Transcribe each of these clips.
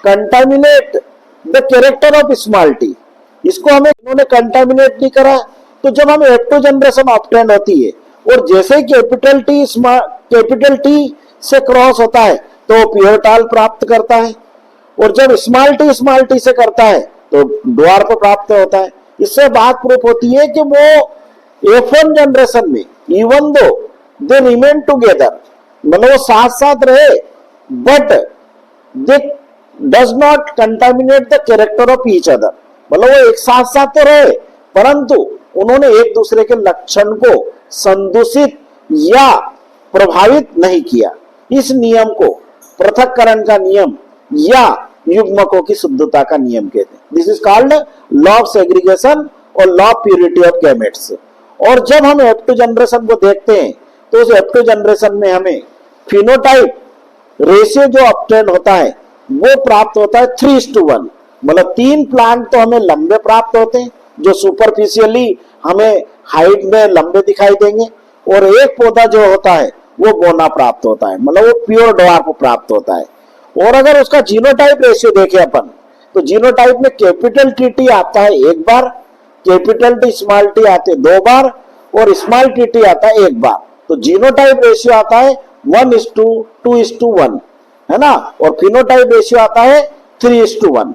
Contaminate the character of small T. इसको हमें इन्होंने कंटामिनेट नहीं करा। तो जब हमें F2 जनरेशन ऑब्टेन होती है और जैसे ही कैपिटल टी से क्रॉस होता है तो प्योर टाल प्राप्त करता है, और जब स्मॉल टी से करता है तो ड्वार्फ प्राप्त होता है। इससे बात प्रूफ होती है कि वो F1 जनरेशन में even though they remain together, मतलब वो साथ साथ रहे, but they does not contaminate the character of each other, मतलब वो एक साथ साथ तो रहे परंतु उन्होंने एक दूसरे के लक्षण को संदूषित या प्रभावित नहीं किया। इस नियम को पृथक्करण का नियम या युग्मकों की शुद्धता का नियम कहते हैं। This is called law of segregation और law of purity of gametes. और जब हम F2 जनरेशन को देखते हैं तो उस F2 जनरेशन में हमें फिनोटाइप रेशियो जो ऑब्टेन होता है वो प्राप्त होता है 3:1, मतलब 3 प्लांट तो हमें लंबे प्राप्त होते हैं जो सुपरफिशियली हमें हाइट में लंबे दिखाई देंगे, और एक पौधा जो होता है वो बोना प्राप्त होता है, मतलब वो प्योर ड्वार्फ प्राप्त होता है। और अगर उसका जीनोटाइप रेशियो देखें अपन तो जीनोटाइप में कैपिटल टी आता है एक बार, कैपिटल टी स्मॉल टी आते 2 बार और स्मॉल टी आता है 1 बार। तो जीनोटाइप रेशियो आता है 1:2:1, है ना, और फिनोटाइप रेशियो आता है 3:1।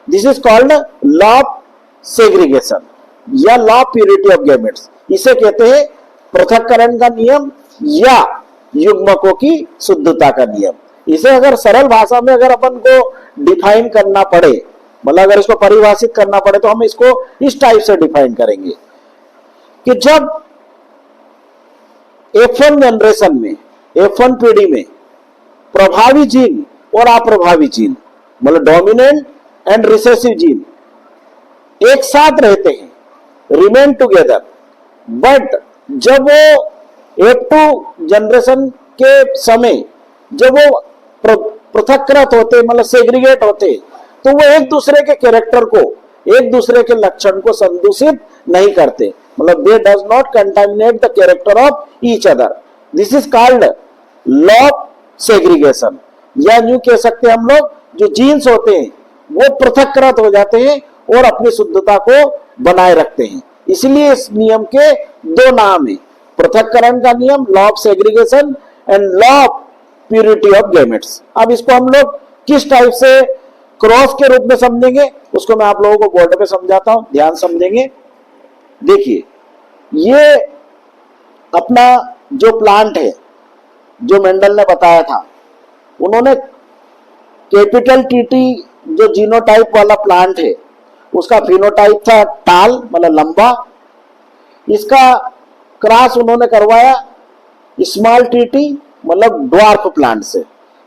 This is called law of segregation या law of purity of gametes. इसे कहते हैं पृथक्करण का नियम या युग्मकों की शुद्धता का नियम। इसे अगर सरल भाषा में अगर अपन को डिफाइन करना पड़े, मतलब अगर इसको परिभाषित करना पड़े तो हम इसको इस टाइप से डिफाइन करेंगे कि जब F1 जनरेशन में, F1 पीढ़ी में प्रभावी जीन और अप्रभावी जीन, मतलब डोमिनेंट एंड रिसेसिव जीन एक साथ रहते हैं, रिमेन टुगेदर, बट जब वो F2 जनरेशन के समय जब वो पृथक्कृत होते, मतलब सेग्रीगेट होते, तो वो एक दूसरे के कैरेक्टर को, एक दूसरे के लक्षण को संदूषित नहीं करते, मतलब दे does not contaminate the character of each other. This is called law of segregation, या यूं कह सकते हैं हम लोग जो जीन्स होते हैं वो पृथक्कृत हो जाते हैं और अपनी शुद्धता को बनाए रखते हैं। इसलिए इस नियम के 2 नाम है, पृथक्करण का नियम law of segregation and law of purity of gametes. अब इसको हम लोग किस टाइप से क्रॉस के रूप में समझेंगे उसको मैं आप लोगों को बोर्ड पे समझाता हूं, ध्यान समझेंगे। देखिए, ये अपना जो प्लांट है जो मेंडल ने बताया था, उन्होंने कैपिटल टी जो जीनोटाइप वाला प्लांट है उसका फिनोटाइप था टाल, मतलब लंबा। इसका क्रॉस उन्होंने करवाया स्मॉल टी मतलब ड्वार्फ प्लांट से।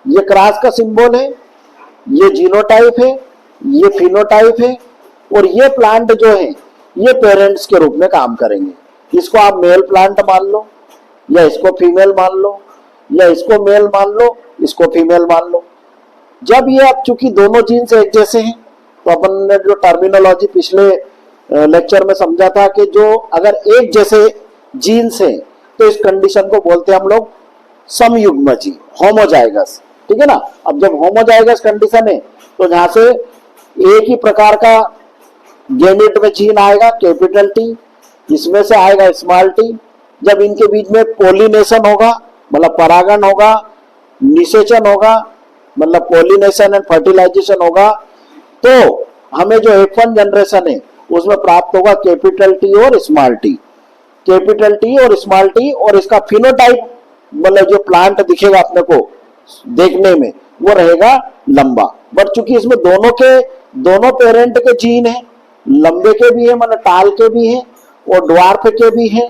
ये क्रॉस का सिंबल है, ये जीनोटाइप है, ये फिनोटाइप है, और ये प्लांट जो है ये पेरेंट्स के रूप में काम करेंगे। इसको आप मेल प्लांट मान लो, या इसको फीमेल मान लो, या इसको मेल मान लो, इसको फीमेल मान लो। जब ये अब चूंकि दोनों जीन्स एक जैसे हैं तो अपन ने जो टर्मिनोलॉजी पिछले लेक्चर में समझा था कि जो अगर एक जैसे जीन्स हैं तो इस कंडीशन को बोलते हैं हम लोग समयुग्मजी, होमोजाइगस, ठीक है ना। अब जब होमोजाइगस कंडीशन है तो जहां से एक ही प्रकार का गैमेट में जीन आएगा कैपिटल टी, इसमें से आएगा स्मॉल टी। जब इनके बीच में पोलिनेशन होगा, मतलब परागण होगा, निषेचन होगा, मतलब पोलिनेशन एंड फर्टिलाइजेशन होगा, तो हमें जो F1 जनरेशन है उसमें प्राप्त होगा कैपिटल टी और स्मॉल टी, कैपिटल टी और स्मॉल टी। और इसका फिनोटाइप मतलब जो प्लांट दिखेगा अपने को देखने में वो रहेगा लंबा। बट चूंकि इसमें दोनों पेरेंट के जीन है, लंबे के भी है मतलब टाल के भी है और ड्वार्फ के भी है,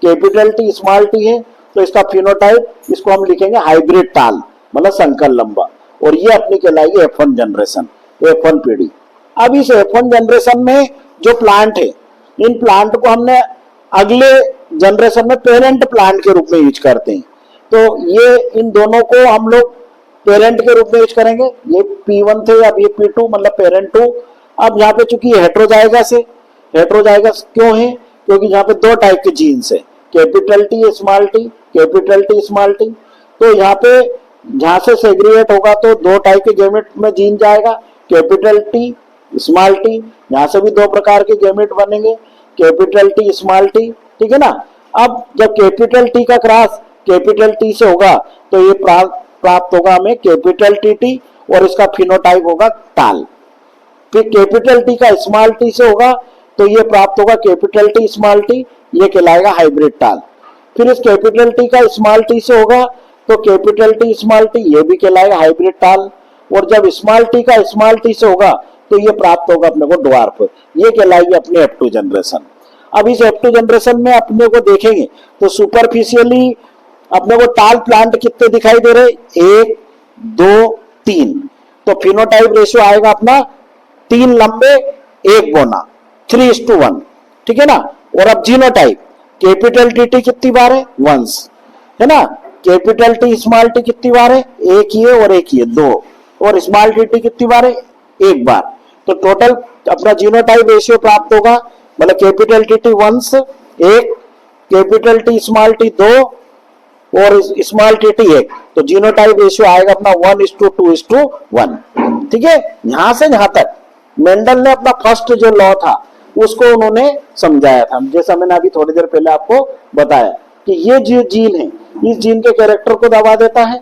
कैपिटल टी स्मॉल टी है, तो इसका फिनोटाइप इसको हम लिखेंगे हाइब्रिड टाल, मतलब संकर लंबा। और ये अपनी कहलाएगी F1 जनरेशन, F1 पीढ़ी। अब इस F1 जनरेशन में जो प्लांट है, इन प्लांट को हमने अगले जनरेशन में पेरेंट प्लांट के रूप में यूज करते हैं। तो ये इन दोनों को हम लोग पेरेंट के रूप में यूज करेंगे। ये P1 थे, अब ये P2 मतलब पेरेंट 2। अब यहाँ पे चूंकि हेट्रोजाइगस है, हेट्रोजाइगस क्यों है? क्योंकि यहाँ पे 2 टाइप के जीन्स है, capital T small T, capital T small T. तो यहाँ पे जहां से सेग्रीगेट होगा तो दो टाइप के गैमेट में जीन जाएगा, कैपिटल टी स्मॉल टी। यहां से भी दो प्रकार के गैमेट बनेंगे, कैपिटल टी स्मॉल टी, ठीक है ना। अब जब कैपिटल टी का क्रॉस कैपिटल टी से होगा तो ये प्राप्त होगा हमें कैपिटल टी और इसका फिनोटाइप होगा टाल। फिर कैपिटल टी का स्मॉल टी से होगा तो ये प्राप्त होगा कैपिटल टी स्मॉल टी, ये कहलाएगा हाइब्रिड टाल। फिर इस कैपिटल टी का स्मॉल टी से होगा तो कैपिटल टी स्मॉल टी, ये भी कहलाएगा हाइब्रिड टाल। और जब स्मॉल टी का स्मॉल टी से होगा तो ये प्राप्त होगा अपने को ड्वार्फ, ये कहलाएगी अपनी F2 जनरेशन। अब इस F2 जनरेशन में अपने को देखेंगे तो सुपरफिशियली अपने को टाल प्लांट कितने दिखाई दे रहे, 1 2 3, तो फिनोटाइप रेशियो आएगा अपना 3 लंबे 1 बोना, 3:1, ठीक है ना। और अब जीनोटाइप कैपिटल टी कितनी बार है, वंस, है ना। कैपिटल टी स्मॉल टी कितनी बार है, एक ही है और एक ही है, 2। और स्मॉल टी कितनी बार है, 1 बार। तो टोटल अपना जीनोटाइप रेशियो प्राप्त होगा, मतलब capital T once 1, capital T small T 2 और स्मॉल टी 1। तो जीनोटाइप रेशियो आएगा अपना 1:2:1, ठीक है। यहां से यहां तक मेंडल ने अपना फर्स्ट जो लॉ था उसको उन्होंने समझाया था, जैसा मैंने अभी थोड़ी देर पहले आपको बताया कि ये जो जीन है इस जीन के कैरेक्टर को दबा देता है,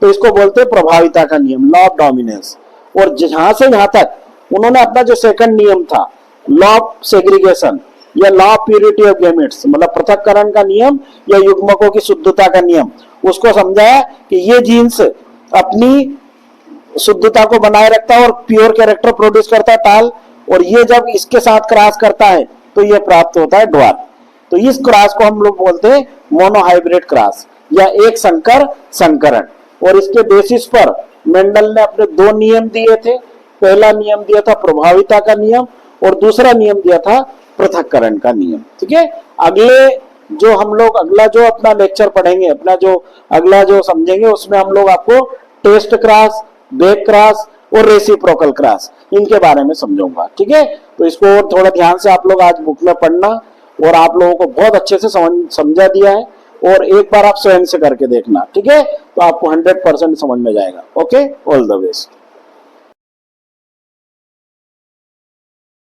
तो इसको बोलते हैं प्रभाविता का नियम, लॉ ऑफ डोमिनेंस। और जहां से यहां तक उन्होंने अपना जो सेकंड नियम था, लॉ ऑफ सेग्रीगेशन या law of purity of gametes, मतलब पृथक्करण का नियम या युग्मकों की शुद्धता का नियम, उसको समझाया कि ये जीन्स अपनी शुद्धता को बनाए रखता है और प्योर कैरेक्टर प्रोड्यूस करता है टाल, और ये जब इसके साथ क्रॉस करता है तो ये प्राप्त होता है ड्वार्फ। तो इस क्रॉस को हम लोग बोलते हैं मोनोहाइब्रिड क्रॉस या एक संकर संकरण। और इसके बेसिस पर मेंडल ने अपने 2 नियम दिए थे। पहला नियम दिया था प्रभाविता का नियम और दूसरा नियम दिया था पृथक्करण का नियम, ठीक है। अगला जो अपना लेक्चर पढ़ेंगे, अपना जो अगला जो समझेंगे, उसमें हम लोग आपको टेस्ट क्रॉस, बैक क्रॉस और रेसिप्रोकल क्रॉस, इनके बारे में समझाऊंगा, ठीक है। तो इसको थोड़ा ध्यान से आप लोग आज बुक में पढ़ना, और आप लोगों को बहुत अच्छे से समझा दिया है, और एक बार आप स्वयं से करके देखना, ठीक है। तो आपको 100% समझ में जाएगा। Okay, all the best.